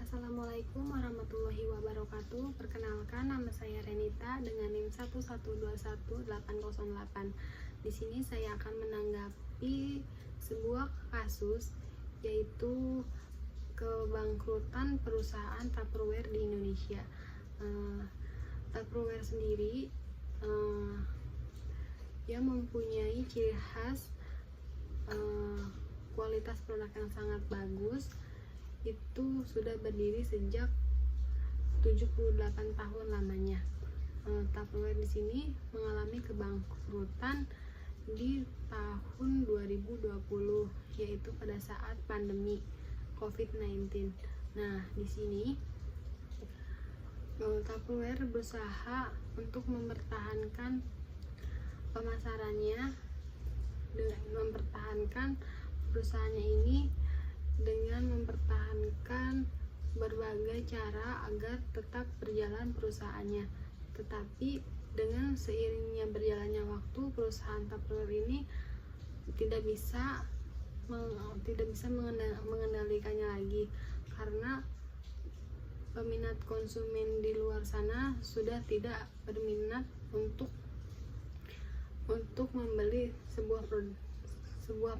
Assalamualaikum warahmatullahi wabarakatuh. Perkenalkan, nama saya Renita dengan NIM 1121808. Di sini saya akan menanggapi sebuah kasus, yaitu kebangkrutan perusahaan Tupperware di Indonesia. Tupperware sendiri yang mempunyai ciri khas kualitas produk yang sangat bagus, itu sudah berdiri sejak 78 tahun lamanya. Tupperware di sini mengalami kebangkrutan di tahun 2020, yaitu pada saat pandemi COVID-19. Nah, di sini Tupperware berusaha untuk mempertahankan pemasarannya, dengan mempertahankan perusahaannya ini dengan mempertahankan berbagai cara agar tetap berjalan perusahaannya. Tetapi dengan seiringnya berjalannya waktu, perusahaan Tupperware ini tidak bisa mengendalikannya lagi, karena peminat konsumen di luar sana sudah tidak berminat untuk membeli sebuah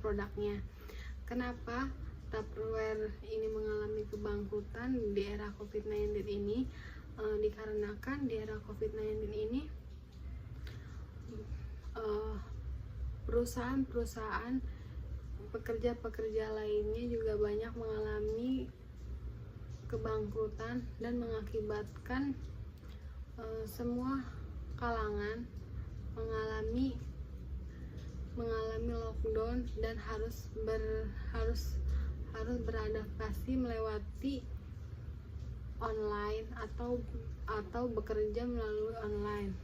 produknya. Kenapa Tupperware ini mengalami kebangkrutan di era COVID-19 ini? Dikarenakan di era COVID-19 ini perusahaan-perusahaan, pekerja-pekerja lainnya juga banyak mengalami kebangkrutan dan mengakibatkan semua kalangan mengalami lockdown dan harus beradaptasi melewati online atau bekerja melalui online.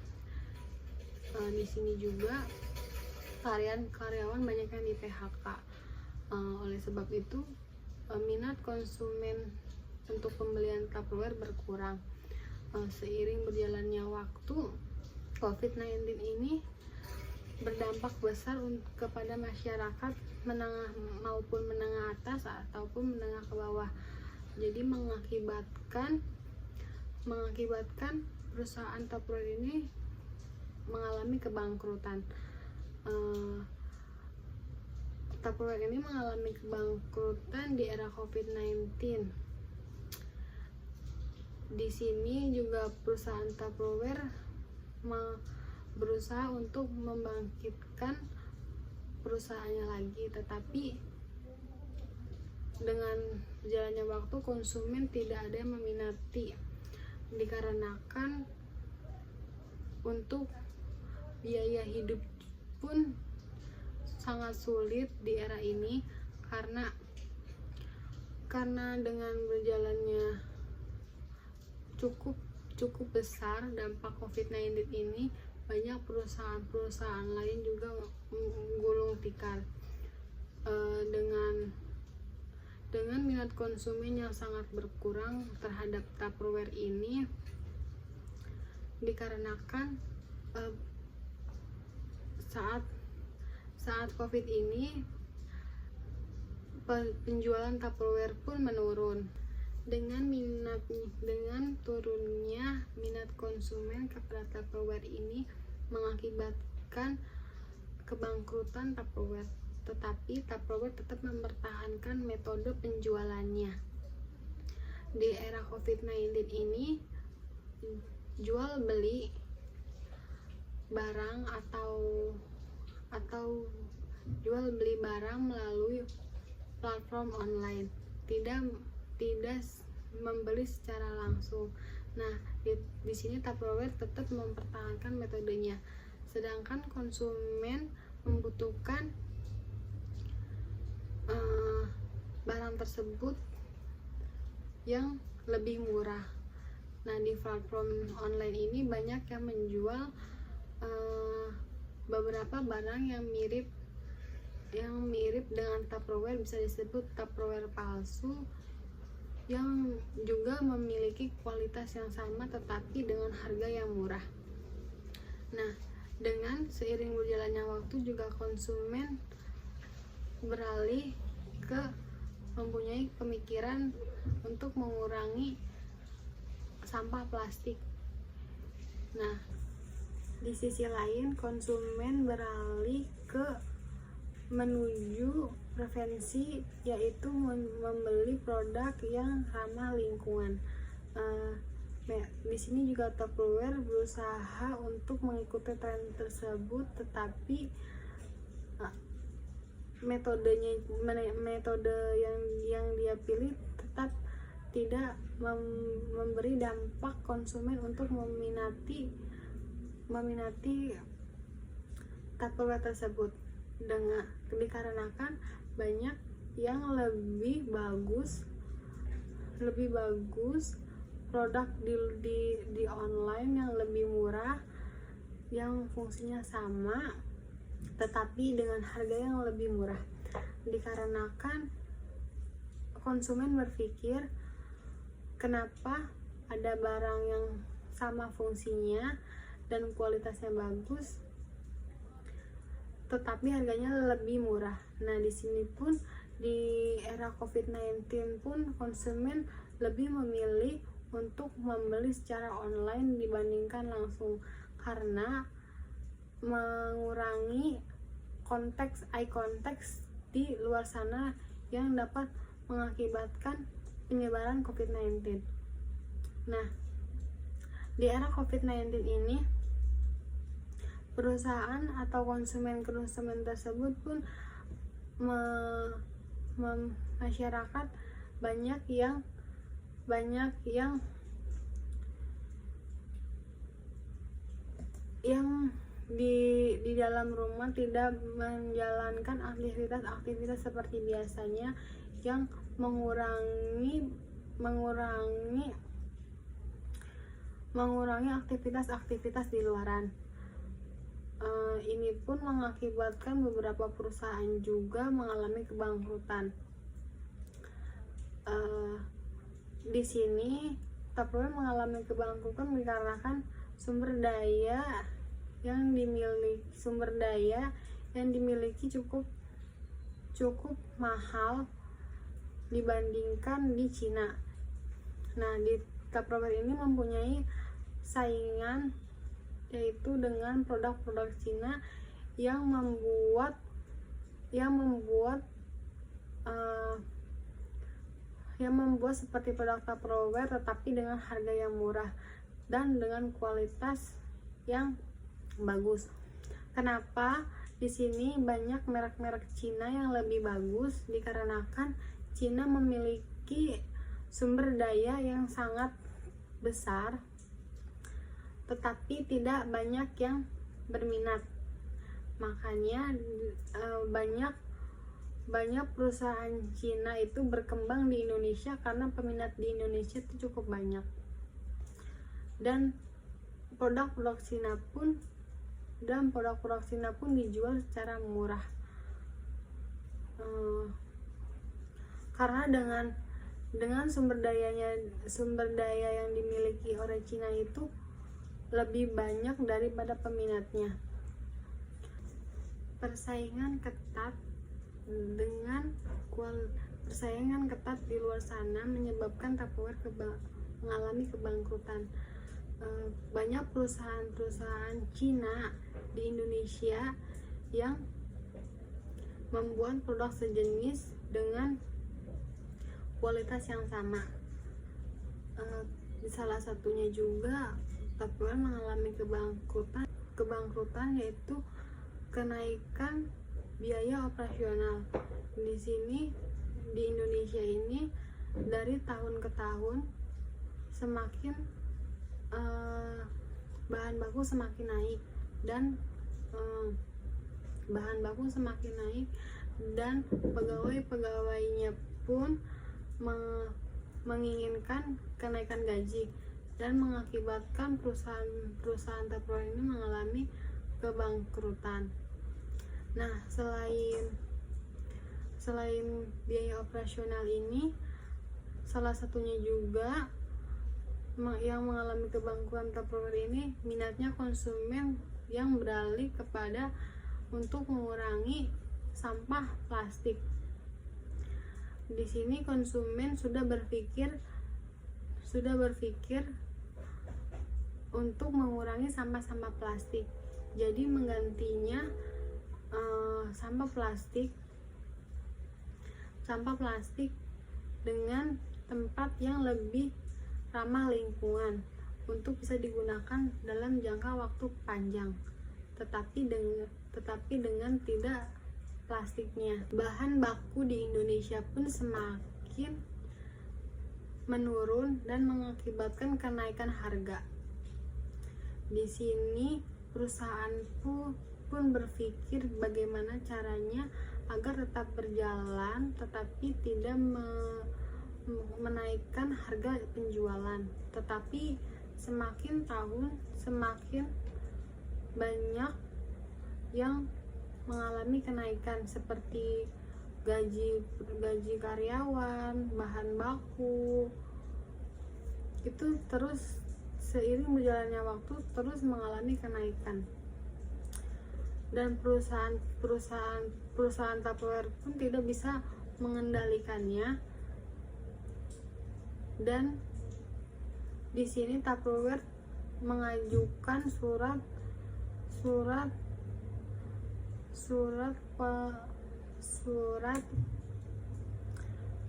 Di sini juga karyawan banyak yang di PHK. Oleh sebab itu, minat konsumen untuk pembelian Tupperware berkurang. Seiring berjalannya waktu, COVID-19 ini berdampak besar kepada masyarakat menengah maupun menengah atas ataupun menengah ke bawah. Jadi mengakibatkan perusahaan Tupperware ini mengalami kebangkrutan. Tupperware ini mengalami kebangkrutan di era COVID-19. Di sini juga perusahaan Tupperware berusaha untuk membangkitkan perusahaannya lagi, tetapi dengan berjalannya waktu konsumen tidak ada yang meminati, dikarenakan untuk biaya hidup pun sangat sulit di era ini, karena dengan berjalannya cukup besar dampak COVID-19 ini, banyak perusahaan-perusahaan lain juga gulung tikar. Dengan minat konsumen yang sangat berkurang terhadap Tupperware ini, dikarenakan saat COVID ini penjualan Tupperware pun menurun. Dengan turunnya minat konsumen kepada Tupperware ini mengakibatkan kebangkrutan Tupperware, tetapi Tupperware tetap mempertahankan metode penjualannya. Di era COVID-19 ini, jual beli barang atau jual beli barang melalui platform online, tidak membeli secara langsung. Nah, di sini Tupperware tetap mempertahankan metodenya, sedangkan konsumen membutuhkan barang tersebut yang lebih murah. Nah, di platform online ini banyak yang menjual beberapa barang yang mirip dengan Tupperware, bisa disebut Tupperware palsu, yang juga memiliki kualitas yang sama tetapi dengan harga yang murah. Nah, dengan seiring berjalannya waktu juga konsumen beralih ke mempunyai pemikiran untuk mengurangi sampah plastik. Nah, di sisi lain konsumen beralih ke menuju prevensi, yaitu membeli produk yang ramah lingkungan. Di sini juga Tupperware berusaha untuk mengikuti tren tersebut, tetapi metode yang dia pilih tetap tidak memberi dampak konsumen untuk meminati Tupperware tersebut, dikarenakan banyak yang lebih bagus produk di online yang lebih murah, yang fungsinya sama tetapi dengan harga yang lebih murah, dikarenakan konsumen berpikir kenapa ada barang yang sama fungsinya dan kualitasnya bagus tetapi harganya lebih murah. Nah, di sini pun di era COVID-19 pun konsumen lebih memilih untuk membeli secara online dibandingkan langsung, karena mengurangi eye contact di luar sana yang dapat mengakibatkan penyebaran COVID-19. Nah, di era COVID-19 ini perusahaan atau konsumen tersebut pun masyarakat banyak yang di dalam rumah tidak menjalankan aktivitas seperti biasanya, yang mengurangi aktivitas di luaran. Ini pun mengakibatkan beberapa perusahaan juga mengalami kebangkrutan. Di sini Tupperware mengalami kebangkrutan dikarenakan sumber daya yang dimiliki cukup mahal dibandingkan di Cina. Nah, di Tupperware ini mempunyai saingan, yaitu dengan produk-produk Cina yang membuat seperti produk Tupperware tetapi dengan harga yang murah dan dengan kualitas yang bagus. Kenapa di sini banyak merek-merek Cina yang lebih bagus? Dikarenakan Cina memiliki sumber daya yang sangat besar tetapi tidak banyak yang berminat. Makanya banyak perusahaan Cina itu berkembang di Indonesia karena peminat di Indonesia itu cukup banyak. Dan produk-produk Cina pun dijual secara murah. Karena dengan sumber daya yang dimiliki oleh Cina itu lebih banyak daripada peminatnya. Persaingan ketat di luar sana menyebabkan Tupperware mengalami kebangkrutan. Banyak perusahaan Cina di Indonesia yang membuat produk sejenis dengan kualitas yang sama. Salah satunya juga Tupperware mengalami kebangkrutan yaitu kenaikan biaya operasional. Di sini di Indonesia ini dari tahun ke tahun bahan baku semakin naik dan pegawainya pun menginginkan kenaikan gaji, dan mengakibatkan perusahaan Tupperware ini mengalami kebangkrutan. Nah, selain biaya operasional ini, salah satunya juga yang mengalami kebangkrutan Tupperware ini minatnya konsumen yang beralih untuk mengurangi sampah plastik. di sini konsumen sudah berpikir untuk mengurangi sampah-sampah plastik. Jadi menggantinya sampah plastik dengan tempat yang lebih ramah lingkungan untuk bisa digunakan dalam jangka waktu panjang, tetapi dengan tidak plastiknya. Bahan baku di Indonesia pun semakin menurun dan mengakibatkan kenaikan harga. Di sini perusahaan pun berpikir bagaimana caranya agar tetap berjalan tetapi tidak menaikkan harga penjualan. Tetapi semakin tahun semakin banyak yang mengalami kenaikan seperti gaji karyawan, bahan baku itu terus seiring berjalannya waktu terus mengalami kenaikan. Dan perusahaan Tupperware pun tidak bisa mengendalikannya. Dan di sini Tupperware mengajukan surat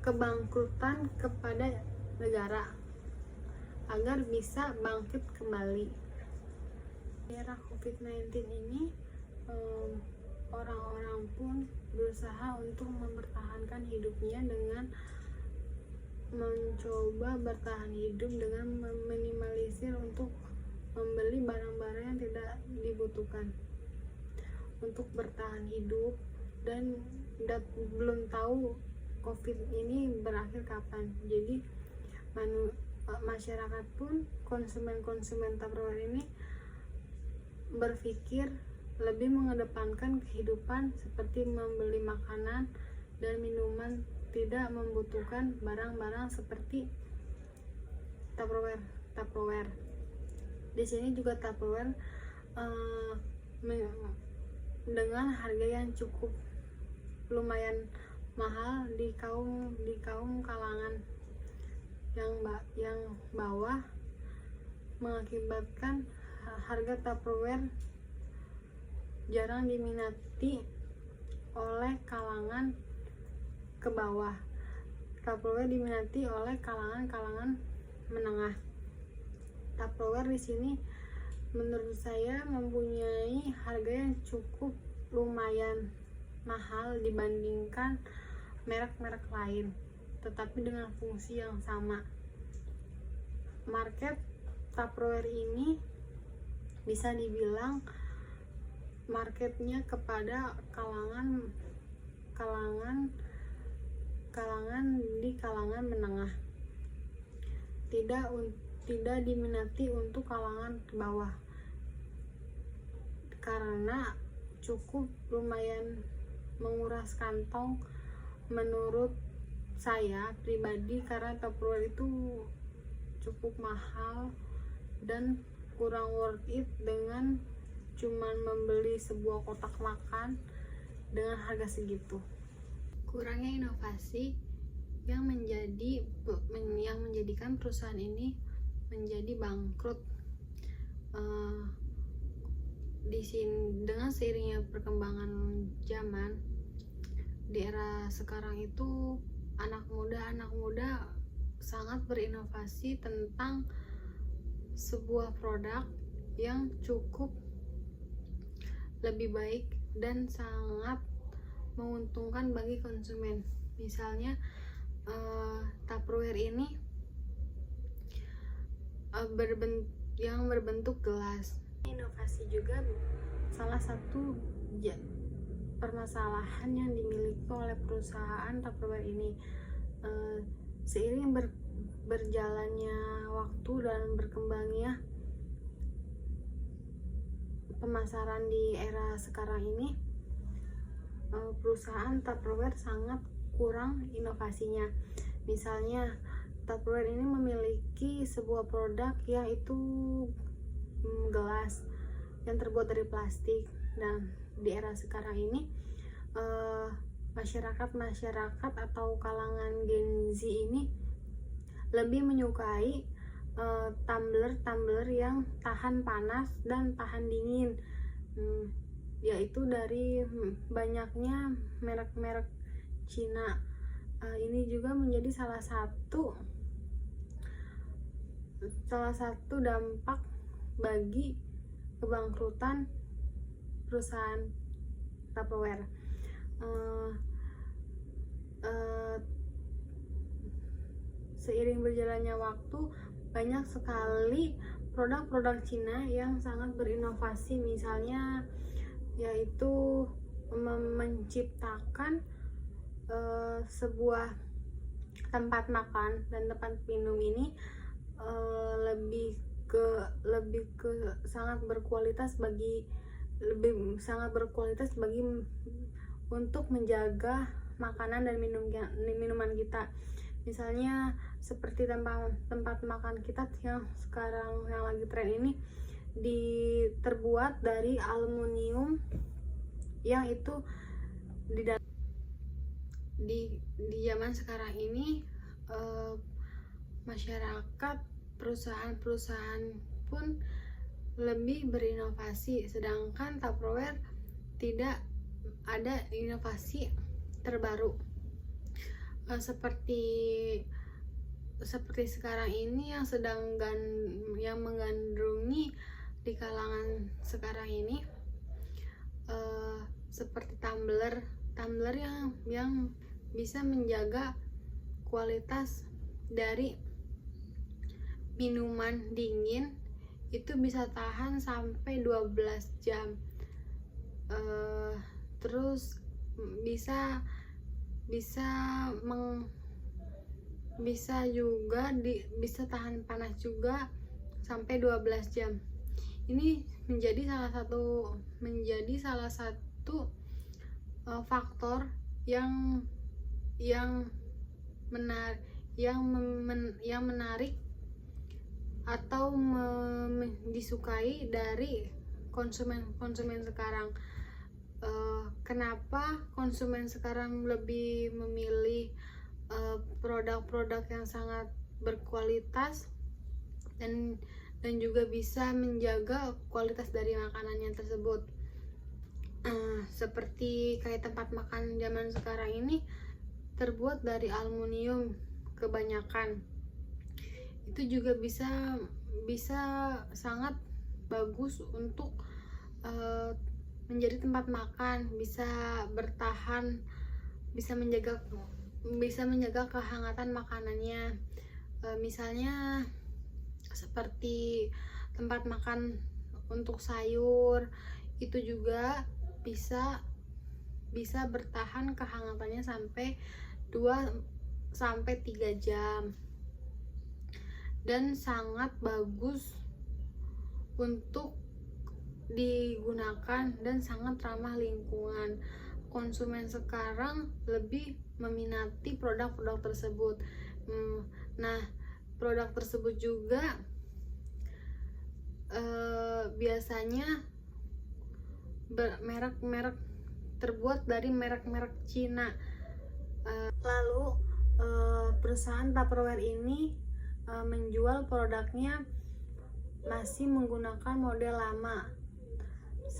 kebangkrutan kepada negara agar bisa bangkit kembali. Di era COVID-19 ini orang-orang pun berusaha untuk mempertahankan hidupnya dengan mencoba bertahan hidup dengan meminimalisir untuk membeli barang-barang yang tidak dibutuhkan untuk bertahan hidup. Dan belum tahu COVID ini berakhir kapan. Jadi masyarakat pun, konsumen Tupperware ini berpikir lebih mengedepankan kehidupan seperti membeli makanan dan minuman, tidak membutuhkan barang-barang seperti Tupperware. Di sini juga Tupperware dengan harga yang cukup lumayan mahal di kaum kalangan yang bawah, mengakibatkan harga Tupperware jarang diminati oleh kalangan ke bawah. Tupperware diminati oleh kalangan menengah. Tupperware di sini menurut saya mempunyai harga yang cukup lumayan mahal dibandingkan merek-merek lain, tetapi dengan fungsi yang sama. Market Tupperware ini bisa dibilang marketnya kepada kalangan menengah, tidak diminati untuk kalangan ke bawah karena cukup lumayan menguras kantong menurut saya pribadi, karena Tupperware itu cukup mahal dan kurang worth it dengan cuman membeli sebuah kotak makan dengan harga segitu. Kurangnya inovasi yang menjadikan perusahaan ini menjadi bangkrut. Di sini dengan seiringnya perkembangan zaman di era sekarang itu anak muda sangat berinovasi tentang sebuah produk yang cukup lebih baik dan sangat menguntungkan bagi konsumen. Misalnya Tupperware ini yang berbentuk gelas. Inovasi juga salah satu permasalahan yang dimiliki oleh perusahaan Tupperware ini. Seiring berjalannya waktu dan berkembangnya pemasaran di era sekarang ini, perusahaan Tupperware sangat kurang inovasinya. Misalnya Tupperware ini memiliki sebuah produk yaitu gelas yang terbuat dari plastik. Dan di era sekarang ini masyarakat atau kalangan Gen Z ini lebih menyukai tumbler yang tahan panas dan tahan dingin, yaitu dari banyaknya merek-merek Cina. Ini juga menjadi salah satu dampak bagi kebangkrutan perusahaan Tupperware. Seiring berjalannya waktu, banyak sekali produk-produk Cina yang sangat berinovasi, misalnya yaitu menciptakan sebuah tempat makan dan tempat minum ini lebih ke sangat berkualitas untuk menjaga makanan dan minuman kita. Misalnya seperti tempat makan kita yang sekarang yang lagi tren ini terbuat dari aluminium, yang itu di zaman sekarang ini masyarakat, perusahaan pun lebih berinovasi, sedangkan Tupperware tidak ada inovasi terbaru. Seperti sekarang ini yang menggandrungi di kalangan sekarang ini, seperti tumbler yang bisa menjaga kualitas dari minuman dingin, itu bisa tahan sampai 12 jam. Terus bisa tahan panas juga sampai 12 jam. Ini menjadi salah satu faktor yang menarik atau disukai dari konsumen sekarang. Kenapa konsumen sekarang lebih memilih produk-produk yang sangat berkualitas dan juga bisa menjaga kualitas dari makanannya tersebut. Seperti kayak tempat makan zaman sekarang ini terbuat dari aluminium kebanyakan, itu juga bisa sangat bagus untuk menjadi tempat makan, bisa bertahan, bisa menjaga kehangatan makanannya. Misalnya seperti tempat makan untuk sayur, itu juga bisa bertahan kehangatannya sampai 2-3 jam, dan sangat bagus untuk digunakan dan sangat ramah lingkungan. Konsumen sekarang lebih meminati produk-produk tersebut. Nah, produk tersebut juga biasanya merek terbuat dari merek-merek Cina. Lalu perusahaan Tupperware ini menjual produknya masih menggunakan model lama,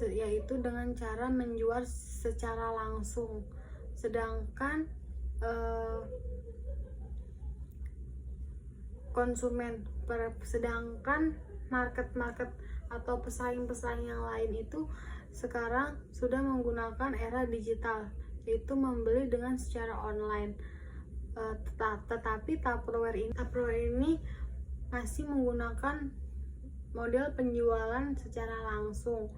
yaitu dengan cara menjual secara langsung, sedangkan market atau pesaing yang lain itu sekarang sudah menggunakan era digital, yaitu membeli dengan secara online. Tetapi Tupperware ini masih menggunakan model penjualan secara langsung.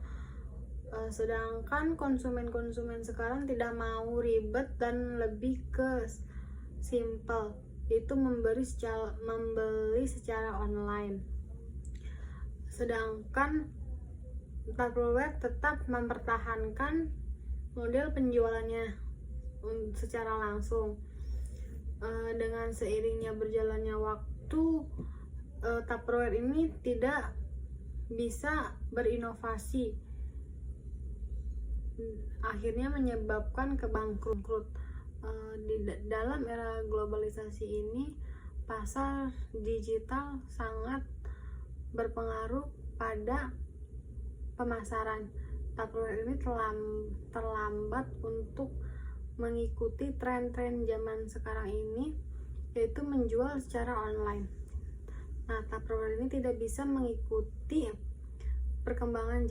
Sedangkan konsumen sekarang tidak mau ribet dan lebih ke simple, yaitu membeli secara online. Sedangkan Tupperware tetap mempertahankan model penjualannya secara langsung. Dengan seiringnya berjalannya waktu, Tupperware ini tidak bisa berinovasi, akhirnya menyebabkan kebangkrut. dalam era globalisasi ini, pasar digital sangat berpengaruh pada pemasaran. Tupperware ini terlambat untuk mengikuti tren-tren zaman sekarang ini, yaitu menjual secara online. Nah, Tupperware ini tidak bisa mengikuti perkembangan